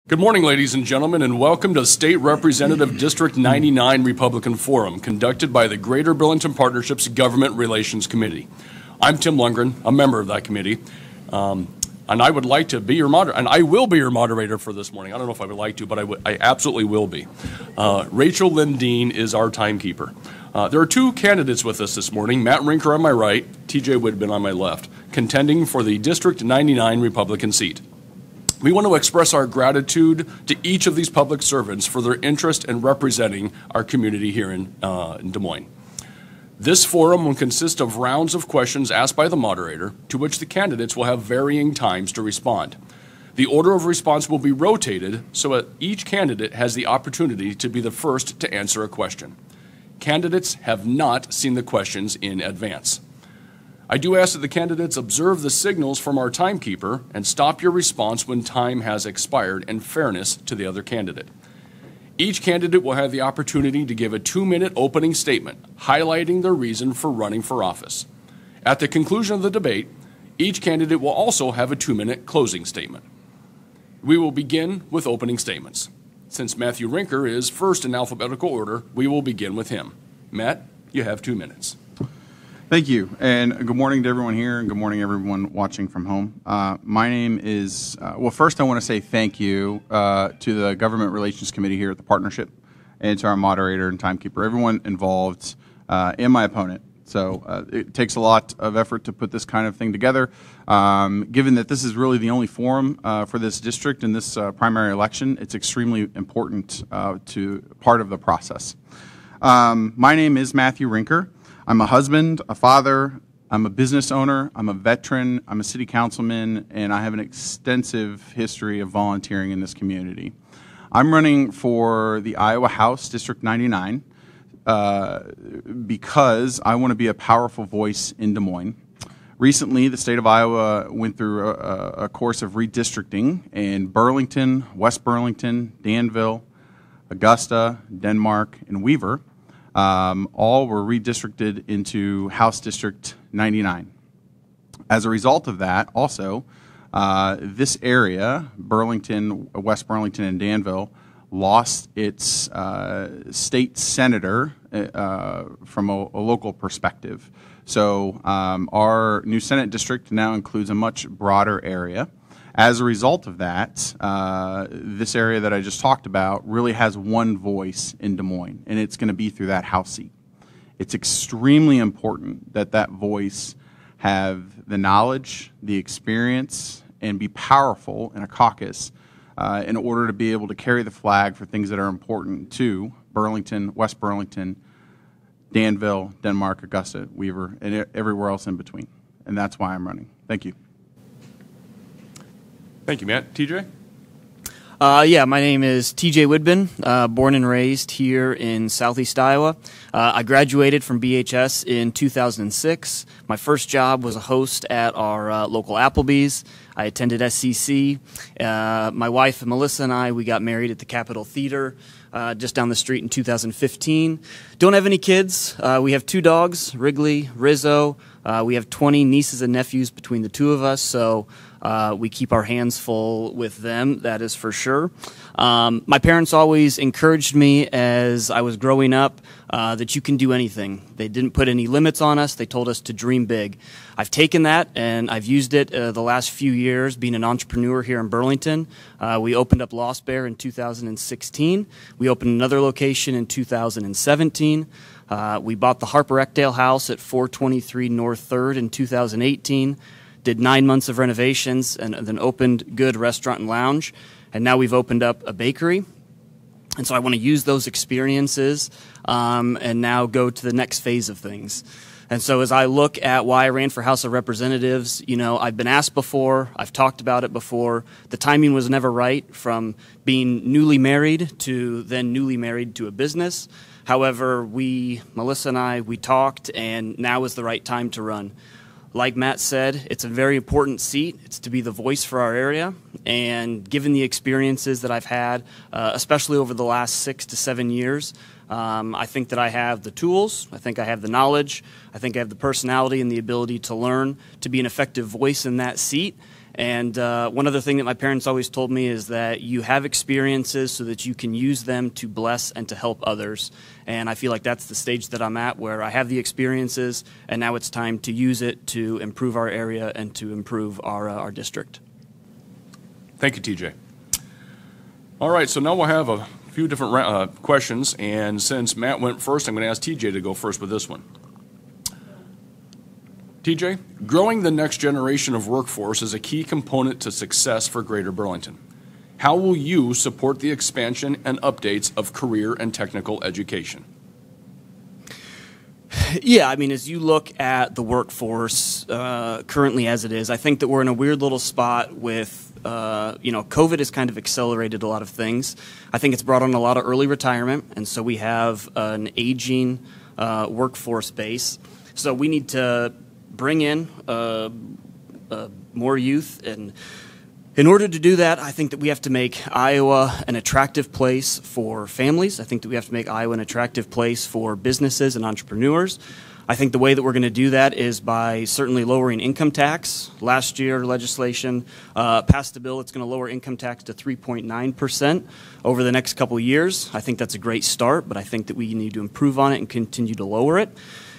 Good morning, ladies and gentlemen, and welcome to State Representative District 99 Republican Forum, conducted by the Greater Burlington Partnership's Government Relations Committee. I'm Tim Lundgren, a member of that committee, and I would like to be your moderator, and I will be your moderator for this morning. I don't know if I would like to, but I absolutely will be. Rachel Lindeen is our timekeeper. There are two candidates with us this morning, Matt Rinker on my right, TJ Widbin on my left, contending for the District 99 Republican seat. We want to express our gratitude to each of these public servants for their interest in representing our community here in Des Moines. This forum will consist of rounds of questions asked by the moderator, to which the candidates will have varying times to respond. The order of response will be rotated so that each candidate has the opportunity to be the first to answer a question. Candidates have not seen the questions in advance. I do ask that the candidates observe the signals from our timekeeper and stop your response when time has expired, in fairness to the other candidate. Each candidate will have the opportunity to give a 2-minute opening statement highlighting their reason for running for office. At the conclusion of the debate, each candidate will also have a 2-minute closing statement. We will begin with opening statements. Since Matthew Rinker is first in alphabetical order, we will begin with him. Matt, you have 2 minutes. Thank you, and good morning to everyone here, and good morning everyone watching from home. My name is, well, first I want to say thank you to the Government Relations Committee here at the Partnership, and to our moderator and timekeeper, everyone involved, and my opponent. So it takes a lot of effort to put this kind of thing together. Given that this is really the only forum for this district in this primary election, it's extremely important to part of the process. My name is Matthew Rinker. I'm a husband, a father, I'm a business owner, I'm a veteran, I'm a city councilman, and I have an extensive history of volunteering in this community. I'm running for the Iowa House District 99 because I want to be a powerful voice in Des Moines. Recently, the state of Iowa went through a course of redistricting in Burlington, West Burlington, Danville, Augusta, Denmark, and Weaver. All were redistricted into House District 99. As a result of that, also, this area, Burlington, West Burlington, and Danville, lost its state senator from a local perspective. So our new Senate district now includes a much broader area. As a result of that, this area that I just talked about really has one voice in Des Moines, and it's going to be through that House seat. It's extremely important that that voice have the knowledge, the experience, and be powerful in a caucus in order to be able to carry the flag for things that are important to Burlington, West Burlington, Danville, Denmark, Augusta, Weaver, and everywhere else in between. And that's why I'm running. Thank you. Thank you, Matt. TJ? Yeah, my name is TJ Widbin, born and raised here in Southeast Iowa. I graduated from BHS in 2006. My first job was a host at our local Applebee's. I attended SCC. My wife, Melissa, and I, we got married at the Capitol Theater just down the street in 2015. Don't have any kids. We have 2 dogs, Wrigley, Rizzo. We have 20 nieces and nephews between the 2 of us, so we keep our hands full with them, that is for sure. My parents always encouraged me as I was growing up that you can do anything. They didn't put any limits on us. They told us to dream big. I've taken that and I've used it the last few years being an entrepreneur here in Burlington. We opened up Lost Bear in 2016. We opened another location in 2017. We bought the Harper Eckdale House at 423 North 3rd in 2018. Did 9 months of renovations and then opened Good Restaurant and Lounge. And now we've opened up a bakery. And so I want to use those experiences and now go to the next phase of things. And so as I look at why I ran for House of Representatives, you know, I've been asked before, I've talked about it before. The timing was never right, from being newly married to then newly married to a business. However, Melissa and I, we talked, and now is the right time to run. Like Matt said, it's a very important seat. It's to be the voice for our area. And given the experiences that I've had, especially over the last 6 to 7 years, I think that I have the tools, I think I have the knowledge, I think I have the personality and the ability to learn to be an effective voice in that seat. And one other thing that my parents always told me is that you have experiences so that you can use them to bless and to help others. And I feel like that's the stage that I'm at, where I have the experiences, and now it's time to use it to improve our area and to improve our district. Thank you, TJ. All right, so now we'll have a few different questions, and since Matt went first, I'm going to ask TJ to go first with this one. TJ, growing the next generation of workforce is a key component to success for Greater Burlington. How will you support the expansion and updates of career and technical education? Yeah, I mean, as you look at the workforce currently as it is, I think that we're in a weird little spot with, COVID has kind of accelerated a lot of things. I think it's brought on a lot of early retirement, and so we have an aging workforce base. So we need to bring in more youth, and in order to do that, I think that we have to make Iowa an attractive place for families. I think that we have to make Iowa an attractive place for businesses and entrepreneurs. I think the way that we're going to do that is by certainly lowering income tax. Last year, legislation passed a bill that's going to lower income tax to 3.9% over the next couple of years. I think that's a great start, but I think that we need to improve on it and continue to lower it.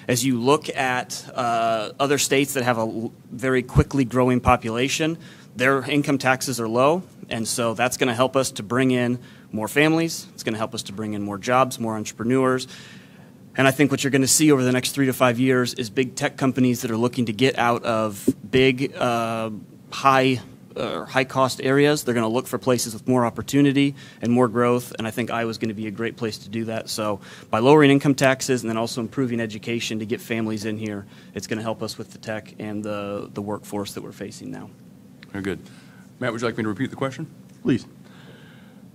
As you look at other states that have a very quickly growing population, their income taxes are low, and so that's going to help us to bring in more families. It's going to help us to bring in more jobs, more entrepreneurs. And I think what you're going to see over the next 3 to 5 years is big tech companies that are looking to get out of big, high-cost areas. They're going to look for places with more opportunity and more growth, and I think Iowa's going to be a great place to do that. So by lowering income taxes and then also improving education to get families in here, it's going to help us with the tech and the workforce that we're facing now. Very good. Matt, would you like me to repeat the question? Please.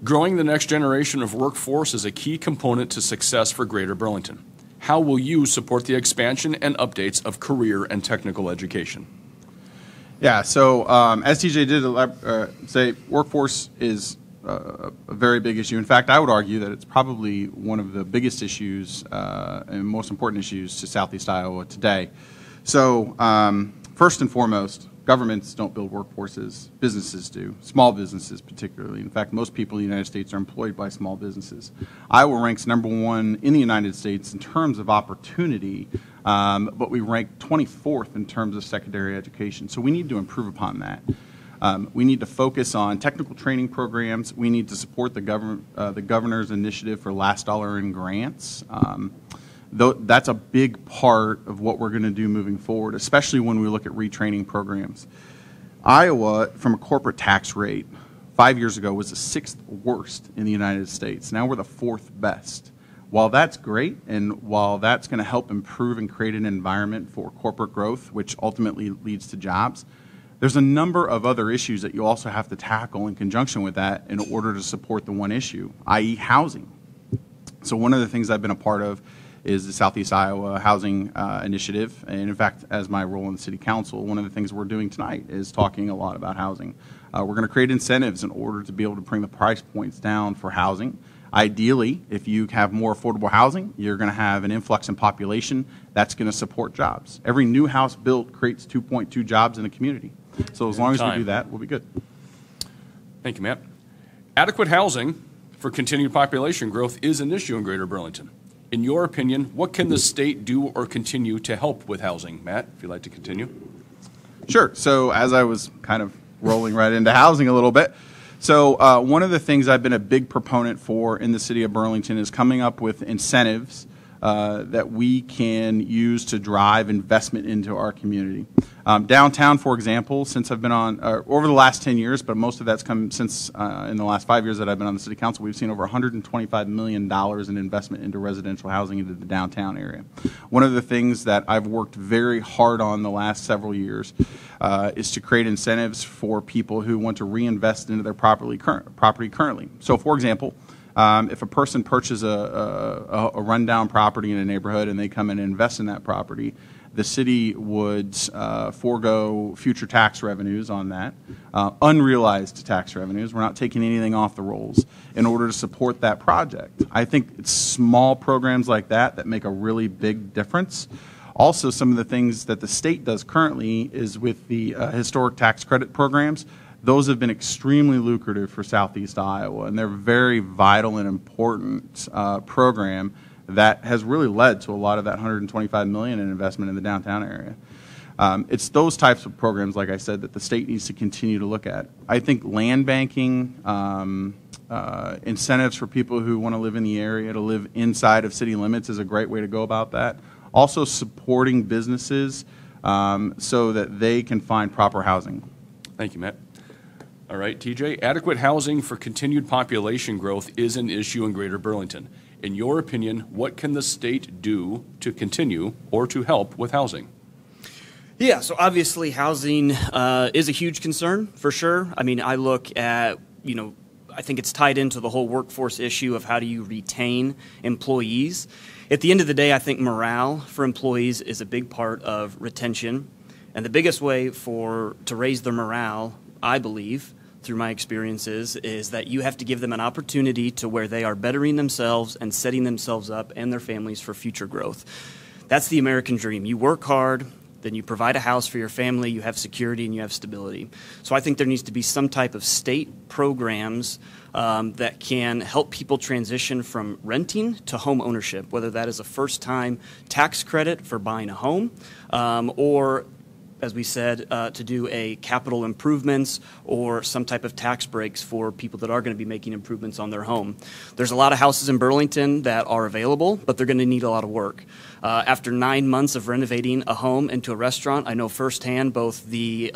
Growing the next generation of workforce is a key component to success for Greater Burlington. How will you support the expansion and updates of career and technical education? Yeah, so as TJ did say, workforce is a very big issue. In fact, I would argue that it's probably one of the biggest issues and most important issues to Southeast Iowa today. So first and foremost, governments don't build workforces, businesses do, small businesses particularly. In fact, most people in the United States are employed by small businesses. Iowa ranks #1 in the United States in terms of opportunity, but we rank 24th in terms of secondary education. So we need to improve upon that. We need to focus on technical training programs. We need to support the governor's initiative for last dollar in grants. That's a big part of what we're going to do moving forward, especially when we look at retraining programs. Iowa, from a corporate tax rate, 5 years ago was the 6th worst in the United States. Now we're the 4th best. While that's great, and while that's going to help improve and create an environment for corporate growth, which ultimately leads to jobs, there's a number of other issues that you also have to tackle in conjunction with that in order to support the one issue, i.e. housing. So one of the things I've been a part of is the Southeast Iowa Housing Initiative. And in fact, as my role in the City Council, one of the things we're doing tonight is talking a lot about housing. We're going to create incentives in order to be able to bring the price points down for housing. Ideally, if you have more affordable housing, you're going to have an influx in population. That's going to support jobs. Every new house built creates 2.2 jobs in a community. So as long as we do that, we'll be good. Thank you, Matt. Adequate housing for continued population growth is an issue in Greater Burlington. In your opinion, what can the state do or continue to help with housing? Matt, if you'd like to continue. Sure. So as I was kind of rolling right into housing a little bit, so one of the things I've been a big proponent for in the city of Burlington is coming up with incentives that we can use to drive investment into our community. Downtown, for example, since I've been on, over the last 10 years, but most of that's come since in the last 5 years that I've been on the City Council, we've seen over $125 million in investment into residential housing into the downtown area. One of the things that I've worked very hard on the last several years is to create incentives for people who want to reinvest into their property currently. So, for example, if a person purchases a rundown property in a neighborhood and they come in and invest in that property, the city would forego future tax revenues on that, unrealized tax revenues. We're not taking anything off the rolls in order to support that project. I think it's small programs like that that make a really big difference. Also, some of the things that the state does currently is with the historic tax credit programs. Those have been extremely lucrative for Southeast Iowa, and they're very vital and important program that has really led to a lot of that $125 million in investment in the downtown area. It's those types of programs, like I said, that the state needs to continue to look at. I think land banking, incentives for people who want to live in the area to live inside of city limits is a great way to go about that. Also supporting businesses so that they can find proper housing. Thank you, Matt. All right, TJ, adequate housing for continued population growth is an issue in Greater Burlington. In your opinion, what can the state do to continue or to help with housing? Yeah, so obviously housing is a huge concern for sure. I mean, I look at, I think it's tied into the whole workforce issue of how do you retain employees. At the end of the day, I think morale for employees is a big part of retention. And the biggest way to raise their morale, I believe, through my experiences, is that you have to give them an opportunity to where they are bettering themselves and setting themselves up and their families for future growth. That's the American dream. You work hard, then you provide a house for your family, you have security, and you have stability. So I think there needs to be some type of state programs that can help people transition from renting to home ownership, whether that is a first-time tax credit for buying a home or, as we said, to do a capital improvements or some type of tax breaks for people that are going to be making improvements on their home. There's a lot of houses in Burlington that are available, but they're going to need a lot of work. After 9 months of renovating a home into a restaurant, I know firsthand both the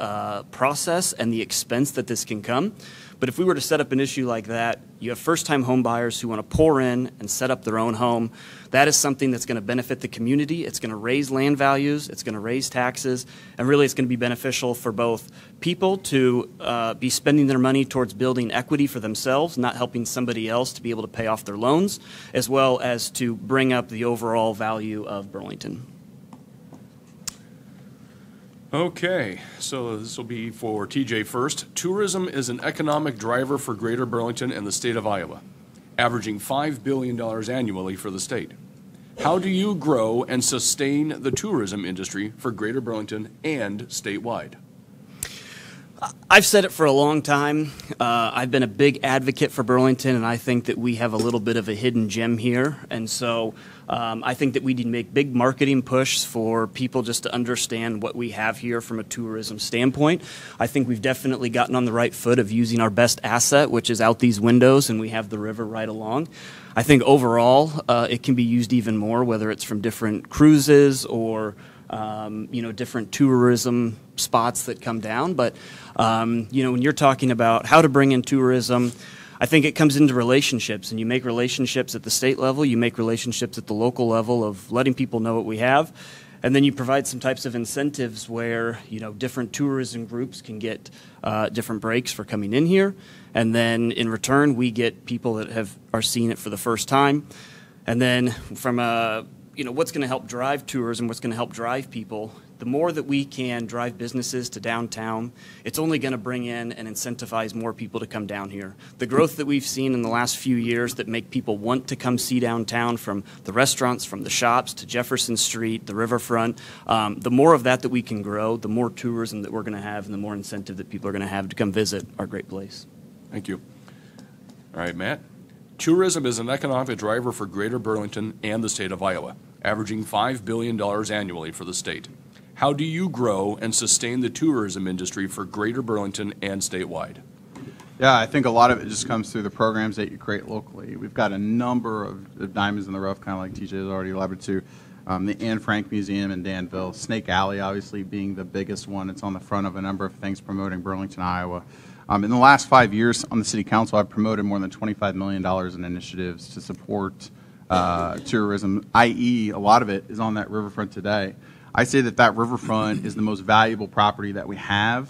process and the expense that this can come. But if we were to set up an issue like that, you have first-time home buyers who want to pour in and set up their own home. That is something that's going to benefit the community. It's going to raise land values. It's going to raise taxes. And really, it's going to be beneficial for both people to be spending their money towards building equity for themselves, not helping somebody else to be able to pay off their loans, as well as to bring up the overall value of Burlington. Okay, so this will be for TJ first. Tourism is an economic driver for Greater Burlington and the state of Iowa, averaging $5 billion annually for the state. How do you grow and sustain the tourism industry for Greater Burlington and statewide? I've said it for a long time. I've been a big advocate for Burlington, and I think that we have a little bit of a hidden gem here. And so I think that we need to make big marketing push for people just to understand what we have here from a tourism standpoint. I think we've definitely gotten on the right foot of using our best asset, which is out these windows, and we have the river right along. I think overall it can be used even more, whether it's from different cruises or different tourism spots that come down. But, when you're talking about how to bring in tourism, I think it comes into relationships, and you make relationships at the state level, you make relationships at the local level of letting people know what we have, and then you provide some types of incentives where, different tourism groups can get different breaks for coming in here, and then in return, we get people that are seeing it for the first time. And then from what's going to help drive tourism, what's going to help drive people, the more that we can drive businesses to downtown, it's only going to bring in and incentivize more people to come down here. The growth that we've seen in the last few years that make people want to come see downtown, from the restaurants, from the shops to Jefferson Street, the riverfront, the more of that we can grow, the more tourism that we're going to have and the more incentive that people are going to have to come visit our great place. Thank you. All right, Matt. Tourism is an economic driver for Greater Burlington and the state of Iowa, averaging $5 billion annually for the state. How do you grow and sustain the tourism industry for Greater Burlington and statewide? Yeah, I think a lot of it just comes through the programs that you create locally. We've got a number of diamonds in the rough, kind of like TJ has already elaborated to. The Anne Frank Museum in Danville, Snake Alley obviously being the biggest one. It's on the front of a number of things promoting Burlington, Iowa. In the last 5 years on the city council, I've promoted more than $25 million in initiatives to support tourism, i.e. a lot of it is on that riverfront today. I say that riverfront is the most valuable property that we have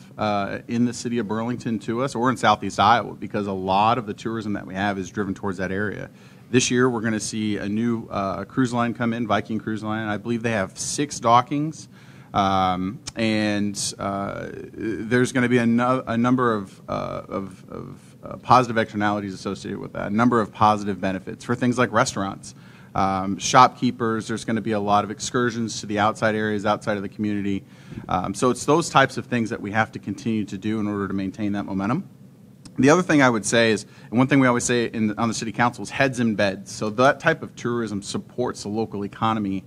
in the city of Burlington to us, or in Southeast Iowa, because a lot of the tourism that we have is driven towards that area. This year, we're going to see a new cruise line come in, Viking Cruise Line. I believe they have 6 dockings, and there's going to be a number of positive externalities associated with that, a number of positive benefits for things like restaurants. shopkeepers. There's going to be a lot of excursions to the outside areas, outside of the community. So it's those types of things that we have to continue to do in order to maintain that momentum. The other thing I would say is, and one thing we always say on the city council is heads in beds. So that type of tourism supports the local economy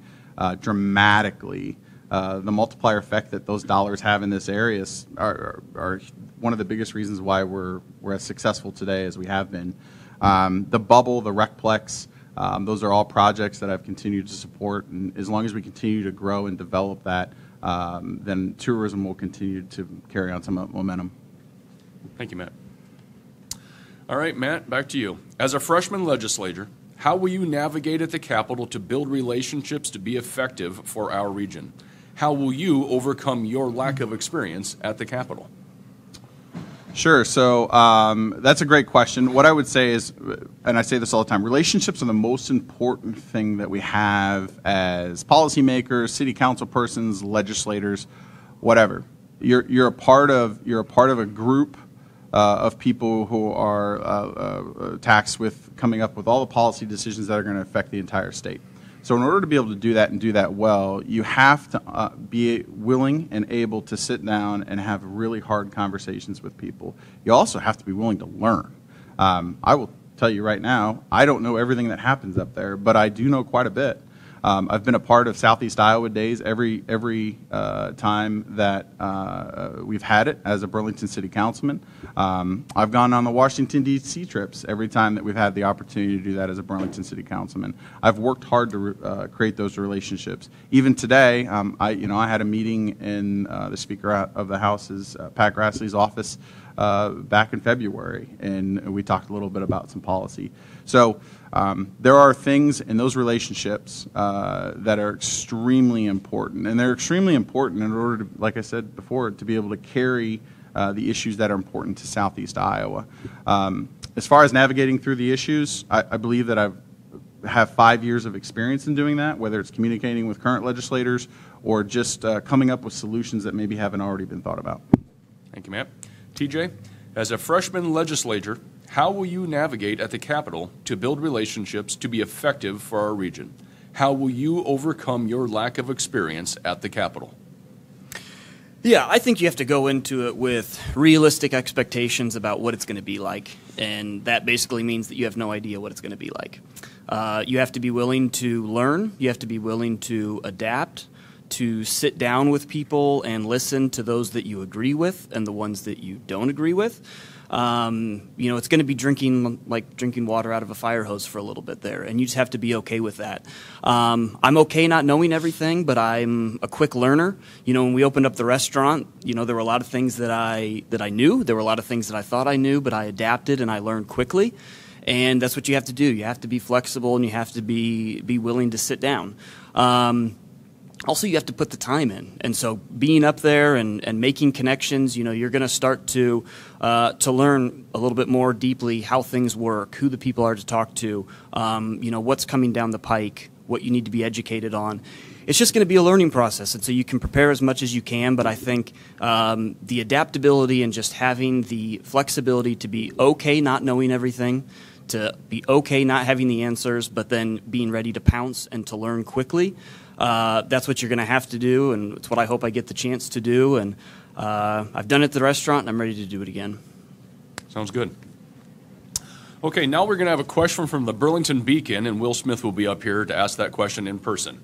dramatically. The multiplier effect that those dollars have in this area are one of the biggest reasons why we're as successful today as we have been. The bubble, the Recplex, those are all projects that I've continued to support, and as long as we continue to grow and develop that, then tourism will continue to carry on some momentum. Thank you, Matt. All right, Matt, back to you. As a freshman legislator, how will you navigate at the Capitol to build relationships to be effective for our region? How will you overcome your lack of experience at the Capitol? Sure. So that's a great question. What I would say is, and I say this all the time, relationships are the most important thing that we have as policymakers, city council persons, legislators, whatever. You're a part of a group of people who are tasked with coming up with all the policy decisions that are going to affect the entire state. So in order to be able to do that and do that well, you have to be willing and able to sit down and have really hard conversations with people. You also have to be willing to learn. I will tell you right now, I don't know everything that happens up there, but I do know quite a bit. I've been a part of Southeast Iowa Days every time that we've had it as a Burlington City Councilman. I've gone on the Washington, D.C. trips every time that we've had the opportunity to do that as a Burlington City Councilman. I've worked hard to create those relationships. Even today, I had a meeting in the Speaker of the House's, Pat Grassley's office back in February, and we talked a little bit about some policy. So there are things in those relationships that are extremely important, and they're extremely important in order to, like I said before, to be able to carry the issues that are important to Southeast Iowa. As far as navigating through the issues, I believe that I have 5 years of experience in doing that, whether it's communicating with current legislators or just coming up with solutions that maybe haven't already been thought about. Thank you, Matt. TJ, as a freshman legislator, how will you navigate at the Capitol to build relationships to be effective for our region? How will you overcome your lack of experience at the Capitol? Yeah, I think you have to go into it with realistic expectations about what it's going to be like, and that basically means that you have no idea what it's going to be like. You have to be willing to learn. You have to be willing to adapt, to sit down with people and listen to those that you agree with and the ones that you don't agree with. It's going to be drinking water out of a fire hose for a little bit there, and you just have to be okay with that. I'm okay not knowing everything, but I'm a quick learner. When we opened up the restaurant, there were a lot of things that I knew. There were a lot of things that I thought I knew, but I adapted and I learned quickly. And that's what you have to do. You have to be flexible, and you have to be willing to sit down. Also, you have to put the time in, and so being up there and making connections, you're going to start to learn a little bit more deeply how things work, who the people are to talk to, what's coming down the pike, what you need to be educated on. It's just going to be a learning process, and so you can prepare as much as you can, but I think the adaptability and just having the flexibility to be okay not knowing everything, to be okay not having the answers, but then being ready to pounce and to learn quickly. That's what you're going to have to do, and it's what I hope I get the chance to do. And I've done it at the restaurant, and I'm ready to do it again. Sounds good. Okay, now we're going to have a question from the Burlington Beacon, and Will Smith will be up here to ask that question in person.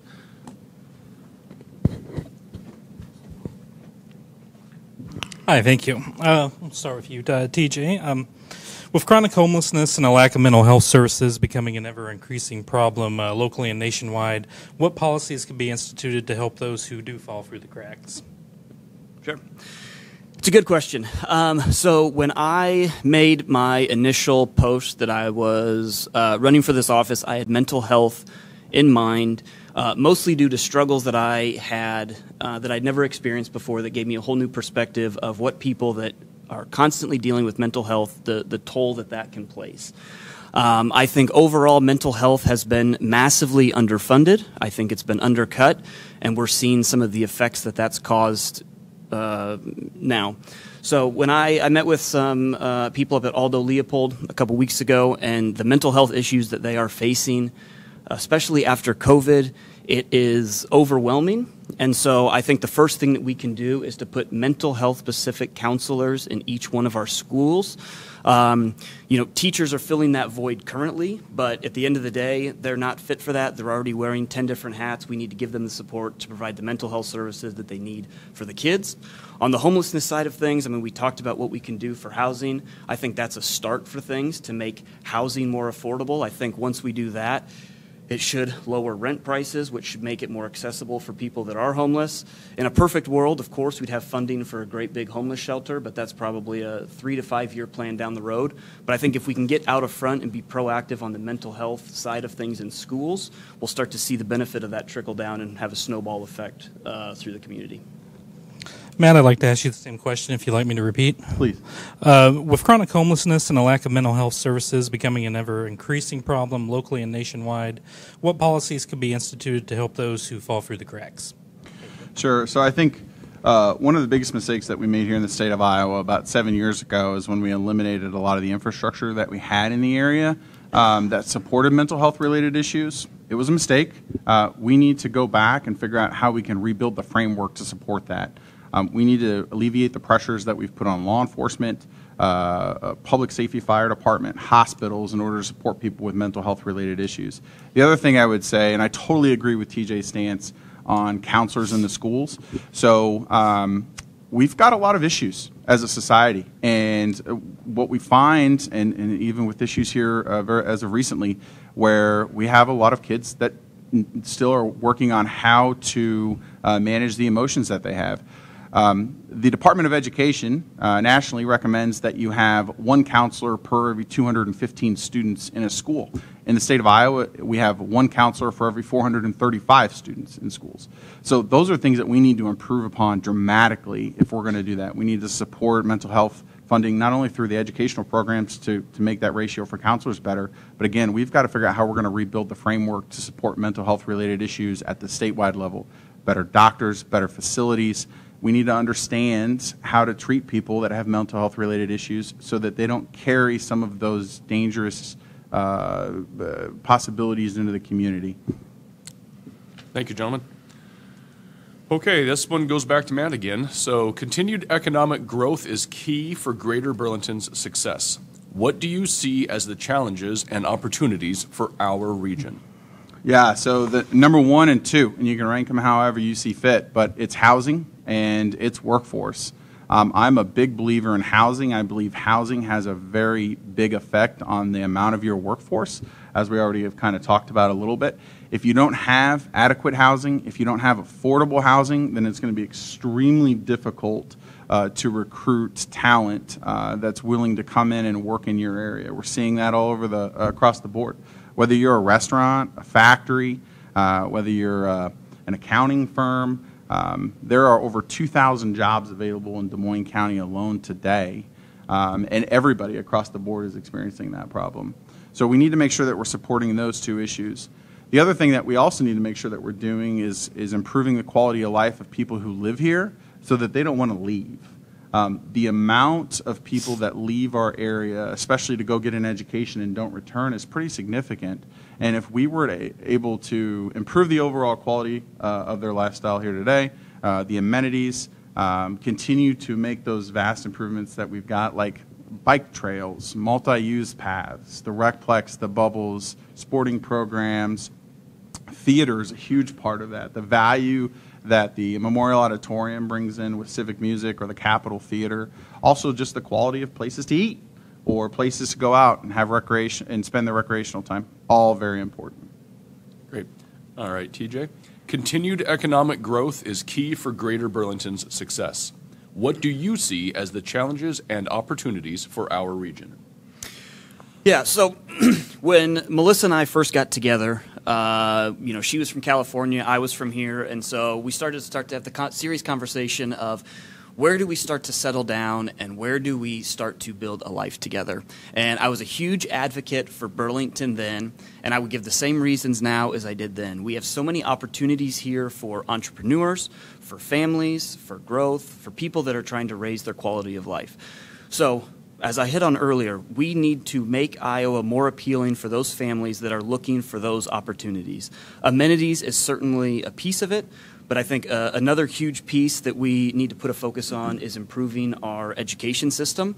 Hi, thank you. I'll start with you, TJ. With chronic homelessness and a lack of mental health services becoming an ever-increasing problem locally and nationwide, what policies can be instituted to help those who do fall through the cracks? Sure. It's a good question. So when I made my initial post that I was running for this office, I had mental health in mind, mostly due to struggles that I had that I'd never experienced before that gave me a whole new perspective of what people that are constantly dealing with mental health, the toll that can place. I think overall mental health has been massively underfunded. I think it's been undercut, and we're seeing some of the effects that's caused now. So when I met with some people up at Aldo Leopold a couple weeks ago, and the mental health issues that they are facing, especially after COVID, it is overwhelming. And so I think the first thing that we can do is to put mental health specific counselors in each one of our schools. Teachers are filling that void currently, but at the end of the day, they're not fit for that. They're already wearing 10 different hats. We need to give them the support to provide the mental health services that they need for the kids. On the homelessness side of things, I mean, we talked about what we can do for housing. I think that's a start for things to make housing more affordable. I think once we do that, it should lower rent prices, which should make it more accessible for people that are homeless. In a perfect world, of course, we'd have funding for a great big homeless shelter, but that's probably a 3 to 5 year plan down the road. But I think if we can get out of front and be proactive on the mental health side of things in schools, we'll start to see the benefit of that trickle down and have a snowball effect through the community. Matt, I'd like to ask you the same question if you'd like me to repeat. Please. With chronic homelessness and a lack of mental health services becoming an ever-increasing problem locally and nationwide, what policies could be instituted to help those who fall through the cracks? Sure. So I think one of the biggest mistakes that we made here in the state of Iowa about 7 years ago is when we eliminated a lot of the infrastructure that we had in the area that supported mental health related issues. It was a mistake. We need to go back and figure out how we can rebuild the framework to support that. We need to alleviate the pressures that we've put on law enforcement, public safety, fire department, hospitals in order to support people with mental health related issues. The other thing I would say, and I totally agree with TJ's stance on counselors in the schools. So we've got a lot of issues as a society, and what we find, and even with issues here as of recently, where we have a lot of kids that still are working on how to manage the emotions that they have. The Department of Education nationally recommends that you have one counselor per every 215 students in a school. In the state of Iowa, we have one counselor for every 435 students in schools. So those are things that we need to improve upon dramatically if we're going to do that. We need to support mental health funding not only through the educational programs to make that ratio for counselors better, but again, we've got to figure out how we're going to rebuild the framework to support mental health related issues at the statewide level. Better doctors, better facilities. We need to understand how to treat people that have mental health related issues so that they don't carry some of those dangerous possibilities into the community. Thank you, gentlemen. Okay, this one goes back to Matt again. So, continued economic growth is key for Greater Burlington's success. What do you see as the challenges and opportunities for our region? Yeah, so the number 1 and 2, and you can rank them however you see fit, but it's housing and it's workforce. I'm a big believer in housing. I believe housing has a very big effect on the amount of your workforce, as we already have kind of talked about a little bit. If you don't have adequate housing, if you don't have affordable housing, then it's going to be extremely difficult to recruit talent that's willing to come in and work in your area. We're seeing that all over across the board. Whether you're a restaurant, a factory, whether you're an accounting firm, there are over 2,000 jobs available in Des Moines County alone today, and everybody across the board is experiencing that problem. So we need to make sure that we're supporting those two issues. The other thing that we also need to make sure that we're doing is improving the quality of life of people who live here so that they don't want to leave. The amount of people that leave our area, especially to go get an education and don't return, is pretty significant. And if we were able to improve the overall quality of their lifestyle here today, the amenities, continue to make those vast improvements that we've got, like bike trails, multi-use paths, the recplex, the bubbles, sporting programs, theater is a huge part of that. The value that the Memorial Auditorium brings in with civic music or the Capitol Theater. Also just the quality of places to eat or places to go out and have recreation and spend their recreational time. All very important. Great. All right, TJ. Continued economic growth is key for Greater Burlington's success. What do you see as the challenges and opportunities for our region? Yeah, so when Melissa and I first got together, she was from California, I was from here, and so we started to have the serious conversation of where do we start to settle down and where do we start to build a life together. And I was a huge advocate for Burlington then, and I would give the same reasons now as I did then. We have so many opportunities here for entrepreneurs, for families, for growth, for people that are trying to raise their quality of life. So as I hit on earlier, we need to make Iowa more appealing for those families that are looking for those opportunities. Amenities is certainly a piece of it, but I think another huge piece that we need to put a focus on is improving our education system.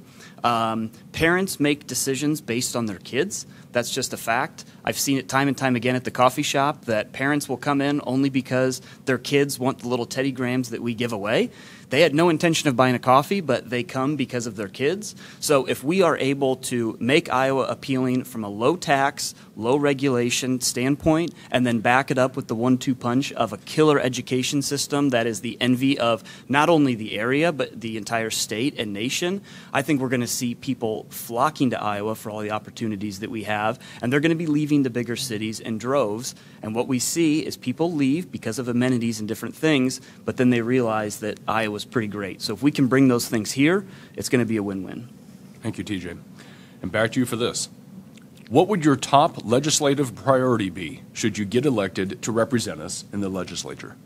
Parents make decisions based on their kids. That's just a fact. I've seen it time and time again at the coffee shop that parents will come in only because their kids want the little Teddy Grahams that we give away. They had no intention of buying a coffee, but they come because of their kids. So if we are able to make Iowa appealing from a low tax, low regulation standpoint, and then back it up with the 1-2 punch of a killer education system that is the envy of not only the area, but the entire state and nation, I think we're going to see people flocking to Iowa for all the opportunities that we have, and they're going to be leaving the bigger cities in droves. And what we see is people leave because of amenities and different things, but then they realize that Iowa's pretty great. So if we can bring those things here, it's going to be a win-win. Thank you, TJ. And back to you for this. What would your top legislative priority be should you get elected to represent us in the legislature?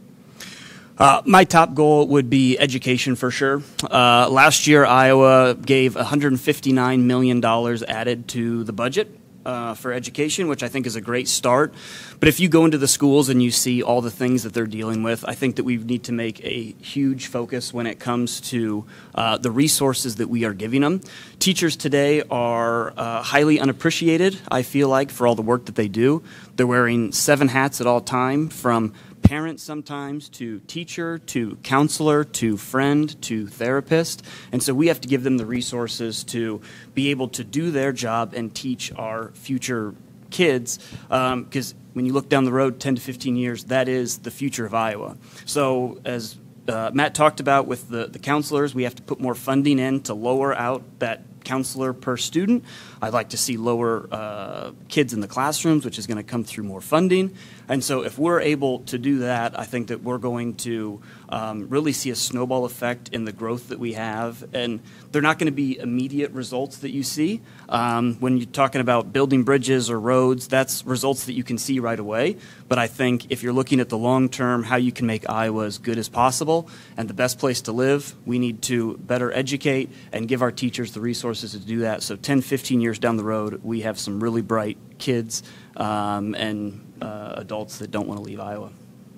My top goal would be education for sure. Last year, Iowa gave $159 million added to the budget for education, which I think is a great start. But if you go into the schools and you see all the things that they're dealing with, I think that we need to make a huge focus when it comes to the resources that we are giving them. Teachers today are highly unappreciated, I feel like, for all the work that they do. They're wearing 7 hats at all time, from parent sometimes, to teacher, to counselor, to friend, to therapist. And so we have to give them the resources to be able to do their job and teach our future kids, because when you look down the road 10 to 15 years, that is the future of Iowa. So as Matt talked about with the counselors, we have to put more funding in to lower out that counselor per student. I'd like to see lower kids in the classrooms, which is going to come through more funding. And so if we're able to do that, I think that we're going to really see a snowball effect in the growth that we have. And they're not going to be immediate results that you see. When you're talking about building bridges or roads, that's results that you can see right away. But I think if you're looking at the long term, how you can make Iowa as good as possible and the best place to live, we need to better educate and give our teachers the resources to do that. So 10, 15 years down the road, we have some really bright kids and adults that don't want to leave Iowa.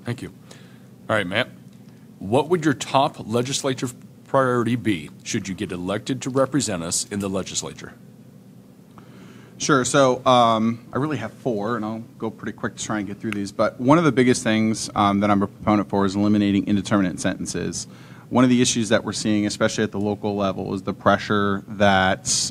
Thank you. All right, Matt. What would your top legislative priority be should you get elected to represent us in the legislature? Sure. So I really have 4, and I'll go pretty quick to try and get through these. But one of the biggest things that I'm a proponent for is eliminating indeterminate sentences. One of the issues that we're seeing, especially at the local level, is the pressure that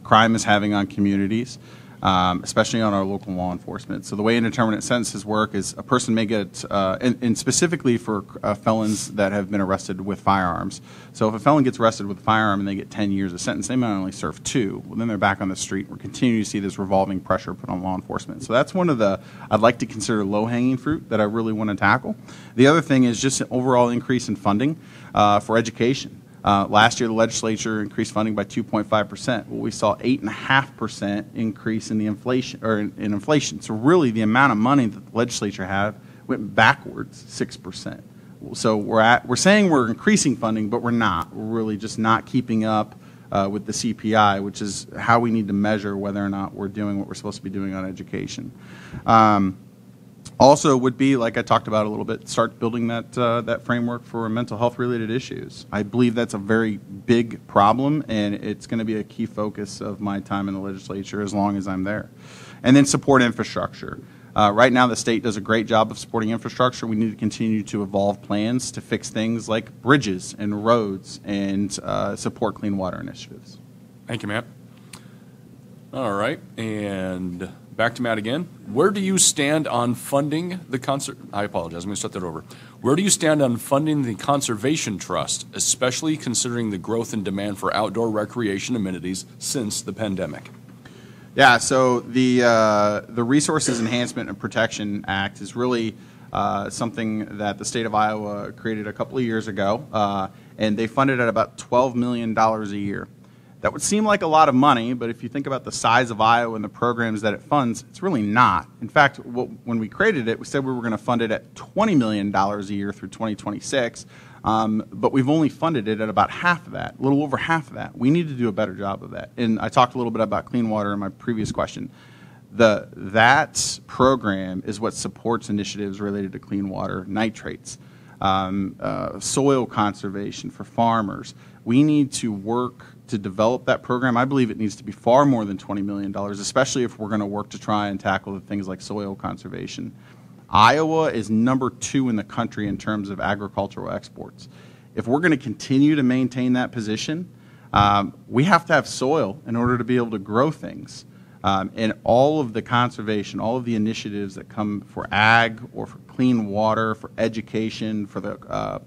crime is having on communities, especially on our local law enforcement. So the way indeterminate sentences work is a person may get, and specifically for felons that have been arrested with firearms. So if a felon gets arrested with a firearm and they get 10 years of sentence, they might only serve 2. Well, then they're back on the street. We're continuing to see this revolving pressure put on law enforcement. So that's one of the, I'd like to consider low-hanging fruit that I really want to tackle. The other thing is just an overall increase in funding for education. Last year, the legislature increased funding by 2.5%. Well, we saw 8.5% increase in the inflation, or in inflation. So really, the amount of money that the legislature had went backwards 6%. So we're saying we're increasing funding, but we're not. We're really just not keeping up with the CPI, which is how we need to measure whether or not we're doing what we're supposed to be doing on education. Also would be, like I talked about a little bit, start building that framework for mental health related issues. I believe that's a very big problem, and it's going to be a key focus of my time in the legislature as long as I'm there. And then support infrastructure. Right now the state does a great job of supporting infrastructure. We need to continue to evolve plans to fix things like bridges and roads and support clean water initiatives. Thank you, Matt. All right, and back to Matt again. Where do you stand on funding the I apologize, I'm going to start that over. Where do you stand on funding the Conservation Trust, especially considering the growth in demand for outdoor recreation amenities since the pandemic? Yeah, so the Resources Enhancement and Protection Act is really something that the state of Iowa created a couple of years ago, and they funded at about $12 million a year. That would seem like a lot of money, but if you think about the size of Iowa and the programs that it funds, it's really not. In fact, when we created it, we said we were going to fund it at $20 million a year through 2026. but we've only funded it at about half of that, a little over half of that. We need to do a better job of that. And I talked a little bit about clean water in my previous question. That program is what supports initiatives related to clean water, nitrates, soil conservation for farmers. We need to work to develop that program. I believe it needs to be far more than $20 million, especially if we're going to work to try and tackle the things like soil conservation. Iowa is number 2 in the country in terms of agricultural exports. If we're going to continue to maintain that position, we have to have soil in order to be able to grow things. And all of the conservation, all of the initiatives that come for ag or for clean water, for education, for the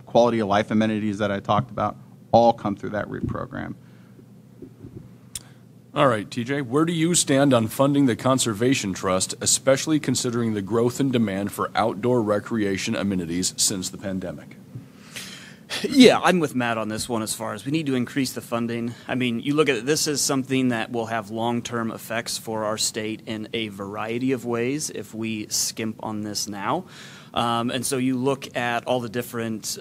quality of life amenities that I talked about, all come through that REAP program. All right, TJ, where do you stand on funding the Conservation Trust, especially considering the growth in demand for outdoor recreation amenities since the pandemic? Yeah, I'm with Matt on this one as far as we need to increase the funding. I mean, you look at it, this is something that will have long-term effects for our state in a variety of ways if we skimp on this now. And so you look at all the different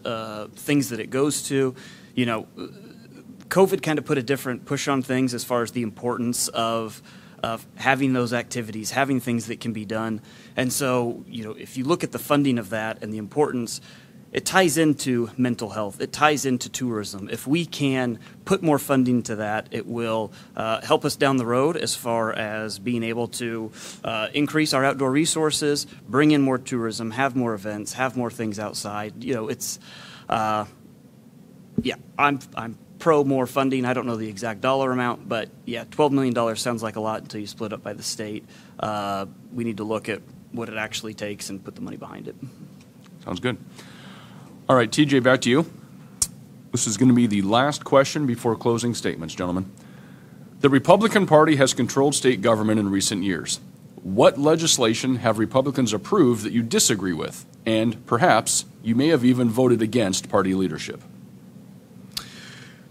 things that it goes to. You know, COVID kind of put a different push on things as far as the importance of having those activities, having things that can be done. And so, you know, if you look at the funding of that and the importance, it ties into mental health. It ties into tourism. If we can put more funding to that, it will help us down the road as far as being able to increase our outdoor resources, bring in more tourism, have more events, have more things outside. You know, it's, yeah, I'm pro more funding. I don't know the exact dollar amount, but yeah, $12 million sounds like a lot until you split up by the state. We need to look at what it actually takes and put the money behind it. Sounds good. All right, TJ, back to you. This is going to be the last question before closing statements, gentlemen. The Republican Party has controlled state government in recent years. What legislation have Republicans approved that you disagree with? And perhaps you may have even voted against party leadership.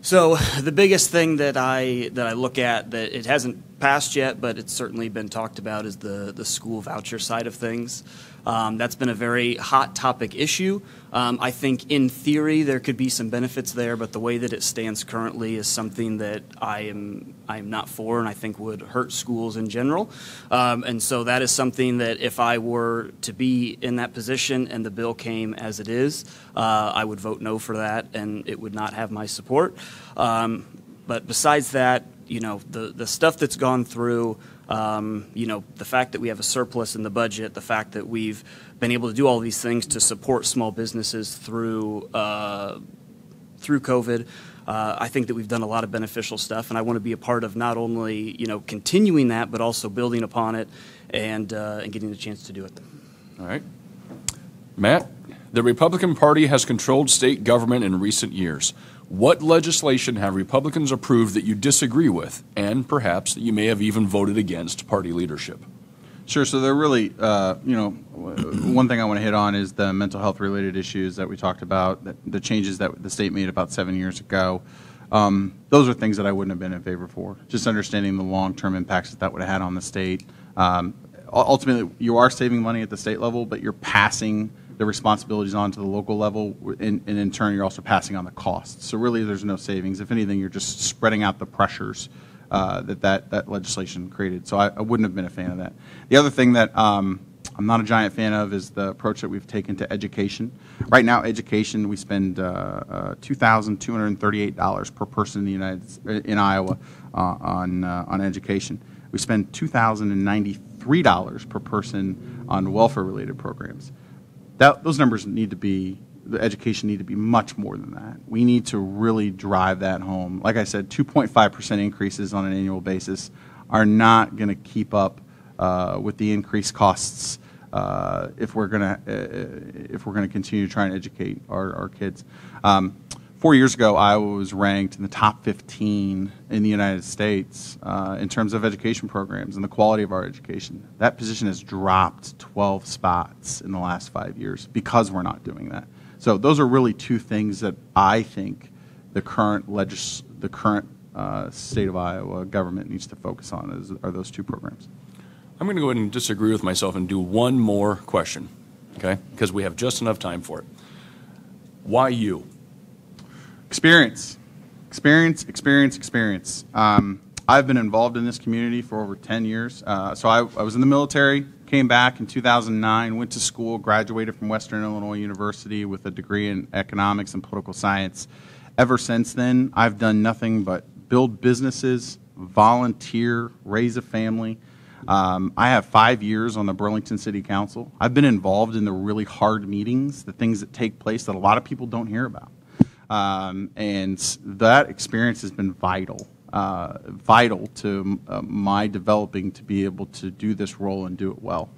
So the biggest thing that I look at that it hasn't passed yet, but it's certainly been talked about, is the school voucher side of things. That's been a very hot topic issue. I think in theory there could be some benefits there, but the way that it stands currently is something that I am not for, and I think would hurt schools in general. And so that is something that if I were to be in that position and the bill came as it is, I would vote no for that, and it would not have my support. But besides that, you know, the stuff that's gone through, you know, the fact that we have a surplus in the budget, the fact that we've been able to do all these things to support small businesses through COVID, I think that we've done a lot of beneficial stuff, and I want to be a part of not only, you know, continuing that, but also building upon it and getting the chance to do it. All right. Matt, the Republican Party has controlled state government in recent years. What legislation have Republicans approved that you disagree with, and perhaps that you may have even voted against party leadership? Sure. So they're really, you know, one thing I want to hit on is the mental health related issues that we talked about, the changes that the state made about 7 years ago. Those are things that I wouldn't have been in favor for. Just understanding the long-term impacts that would have had on the state. Ultimately, you are saving money at the state level, but you're passing the responsibilities on to the local level, and in turn, you're also passing on the costs. So really, there's no savings. If anything, you're just spreading out the pressures that legislation created. So I wouldn't have been a fan of that. The other thing that I'm not a giant fan of is the approach that we've taken to education. Right now, education, we spend $2,238 per person in Iowa on education. We spend $2,093 per person on welfare-related programs. Those numbers need to be, the education need to be much more than that. We need to really drive that home. Like I said, 2.5% increases on an annual basis are not going to keep up with the increased costs if we're going to continue trying to educate our kids. 4 years ago, Iowa was ranked in the top 15 in the United States in terms of education programs and the quality of our education. That position has dropped 12 spots in the last 5 years because we're not doing that. So those are really two things that I think the current state of Iowa government needs to focus on are those two programs. I'm going to go ahead and disagree with myself and do one more question, okay? Because we have just enough time for it. Why you? Experience. I've been involved in this community for over 10 years. So I was in the military, came back in 2009, went to school, graduated from Western Illinois University with a degree in economics and political science. Ever since then, I've done nothing but build businesses, volunteer, raise a family. I have 5 years on the Burlington City Council. I've been involved in the really hard meetings, the things that take place that a lot of people don't hear about. And that experience has been vital to my developing to be able to do this role and do it well.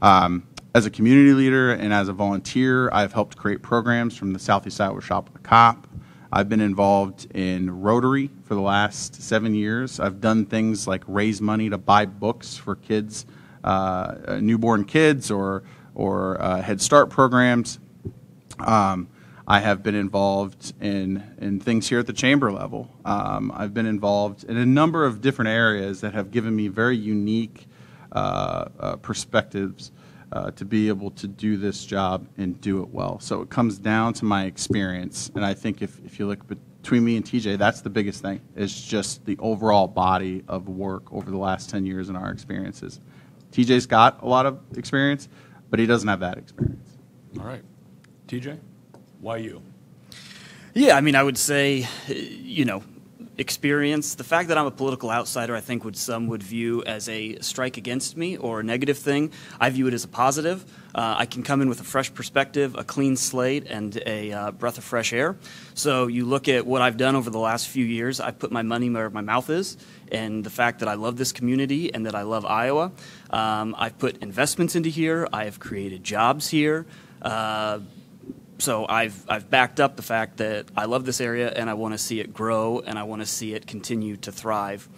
As a community leader and as a volunteer, I've helped create programs from the Southeast Iowa Shop with a Cop. I've been involved in Rotary for the last 7 years. I've done things like raise money to buy books for kids, newborn kids or Head Start programs. I have been involved in things here at the chamber level. I've been involved in a number of different areas that have given me very unique perspectives to be able to do this job and do it well. So it comes down to my experience, and I think if you look between me and TJ, that's the biggest thing, is just the overall body of work over the last 10 years in our experiences. TJ's got a lot of experience, but he doesn't have that experience. All right. TJ, why you? Yeah, I mean, I would say, experience. The fact that I'm a political outsider, I think some would view as a strike against me or a negative thing. I view it as a positive. I can come in with a fresh perspective, a clean slate, and a breath of fresh air. So you look at what I've done over the last few years. I've put my money where my mouth is, and the fact that I love this community and that I love Iowa. I've put investments into here. I have created jobs here. So I've backed up the fact that I love this area and I want to see it grow and I want to see it continue to thrive.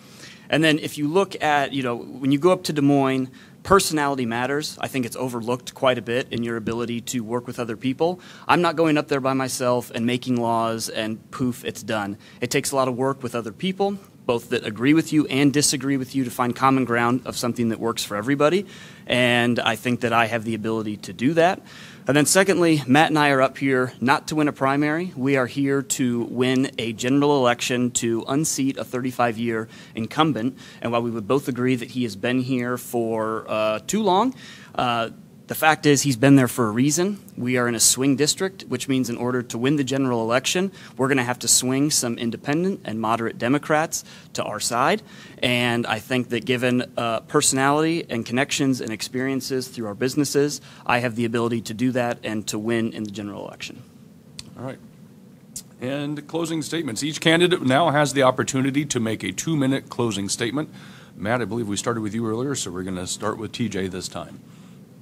And then if you look at, when you go up to Des Moines, personality matters. I think it's overlooked quite a bit in your ability to work with other people. I'm not going up there by myself and making laws and poof, it's done. It takes a lot of work with other people, both that agree with you and disagree with you, to find common ground of something that works for everybody. And I think that I have the ability to do that. And then secondly, Matt and I are up here not to win a primary. We are here to win a general election to unseat a 35-year incumbent. And while we would both agree that he has been here for too long, the fact is he's been there for a reason. We are in a swing district, which means in order to win the general election, we're going to have to swing some independent and moderate Democrats to our side. And I think that given personality and connections and experiences through our businesses, I have the ability to do that and to win in the general election. All right. And closing statements. Each candidate now has the opportunity to make a 2-minute closing statement. Matt, I believe we started with you earlier, so we're going to start with TJ this time.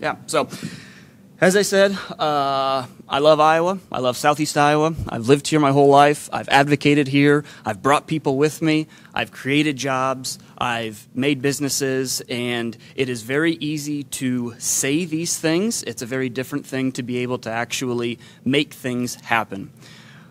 Yeah, so as I said, I love Iowa. I love Southeast Iowa. I've lived here my whole life. I've advocated here. I've brought people with me. I've created jobs. I've made businesses. And it is very easy to say these things. It's a very different thing to be able to actually make things happen.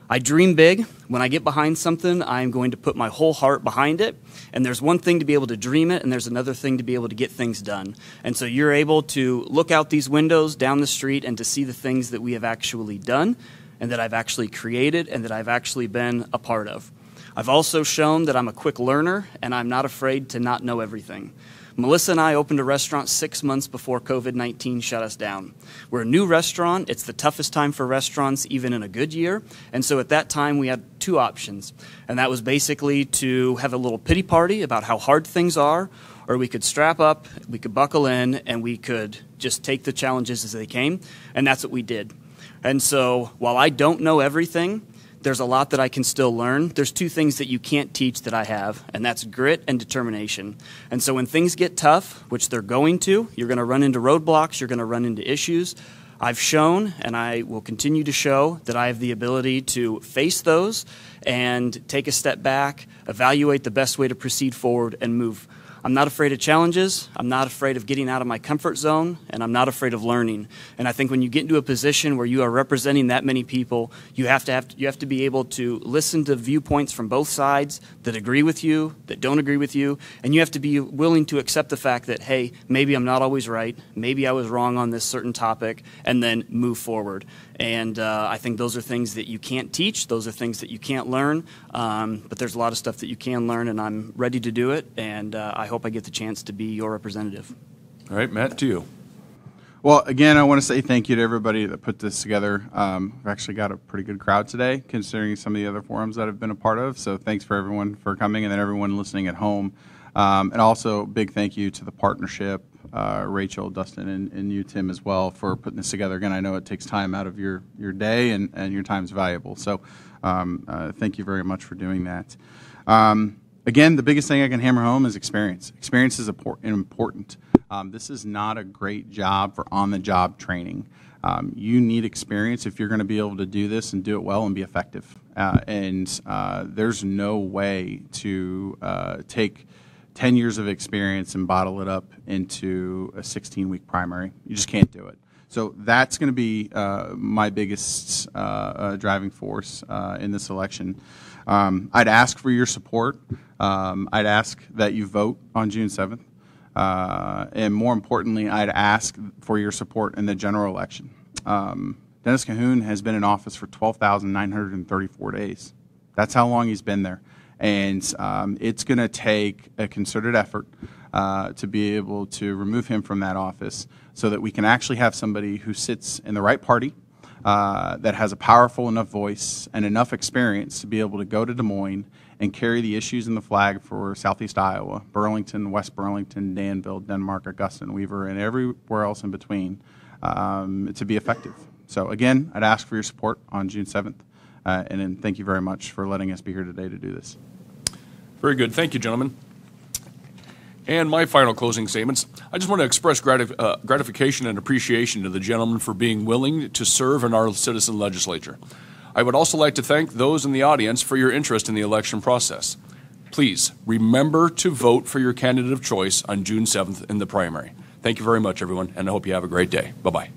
I dream big. When I get behind something, I'm going to put my whole heart behind it. And there's one thing to be able to dream it, and there's another thing to be able to get things done. And so you're able to look out these windows down the street and to see the things that we have actually done and that I've actually created and that I've actually been a part of. I've also shown that I'm a quick learner, and I'm not afraid to not know everything. Melissa and I opened a restaurant 6 months before COVID-19 shut us down. We're a new restaurant. It's the toughest time for restaurants, even in a good year. And so at that time, we had two options. And that was basically to have a little pity party about how hard things are, or we could strap up, we could buckle in, and we could just take the challenges as they came. And that's what we did. And so while I don't know everything, there's a lot that I can still learn. There's two things that you can't teach that I have, and that's grit and determination. And so when things get tough, which they're going to, you're going to run into roadblocks, you're going to run into issues. I've shown, and I will continue to show, that I have the ability to face those and take a step back, evaluate the best way to proceed forward, and move. I'm not afraid of challenges, I'm not afraid of getting out of my comfort zone, and I'm not afraid of learning. And I think when you get into a position where you are representing that many people, you have to be able to listen to viewpoints from both sides that agree with you, that don't agree with you, and you have to be willing to accept the fact that, hey, maybe I'm not always right, maybe I was wrong on this certain topic, and then move forward. And I think those are things that you can't teach. Those are things that you can't learn. But there's a lot of stuff that you can learn, and I'm ready to do it. And I hope I get the chance to be your representative. All right, Matt, to you. Well, again, I want to say thank you to everybody that put this together. We've actually got a pretty good crowd today, considering some of the other forums that I've been a part of. So thanks for everyone for coming, and then everyone listening at home. And also, big thank you to the partnership, Rachel, Dustin, and you, Tim, as well, for putting this together. Again, I know it takes time out of your day, and your time's valuable. So thank you very much for doing that. Again, the biggest thing I can hammer home is experience. Experience is important. This is not a great job for on-the-job training. You need experience if you're going to be able to do this and do it well and be effective. And there's no way to take 10 years of experience and bottle it up into a 16-week primary. You just can't do it. So that's going to be my biggest driving force in this election. I'd ask for your support. I'd ask that you vote on June 7th. And more importantly, I'd ask for your support in the general election. Dennis Cahoon has been in office for 12,934 days. That's how long he's been there. And it's going to take a concerted effort to be able to remove him from that office so that we can actually have somebody who sits in the right party, that has a powerful enough voice and enough experience to be able to go to Des Moines and carry the issues and the flag for Southeast Iowa, Burlington, West Burlington, Danville, Denmark, Augusta, and Weaver, and everywhere else in between to be effective. So again, I'd ask for your support on June 7th. And then thank you very much for letting us be here today to do this. Very good. Thank you, gentlemen. And my final closing statements. I just want to express gratification and appreciation to the gentleman for being willing to serve in our citizen legislature. I would also like to thank those in the audience for your interest in the election process. Please remember to vote for your candidate of choice on June 7th in the primary. Thank you very much, everyone, and I hope you have a great day. Bye-bye.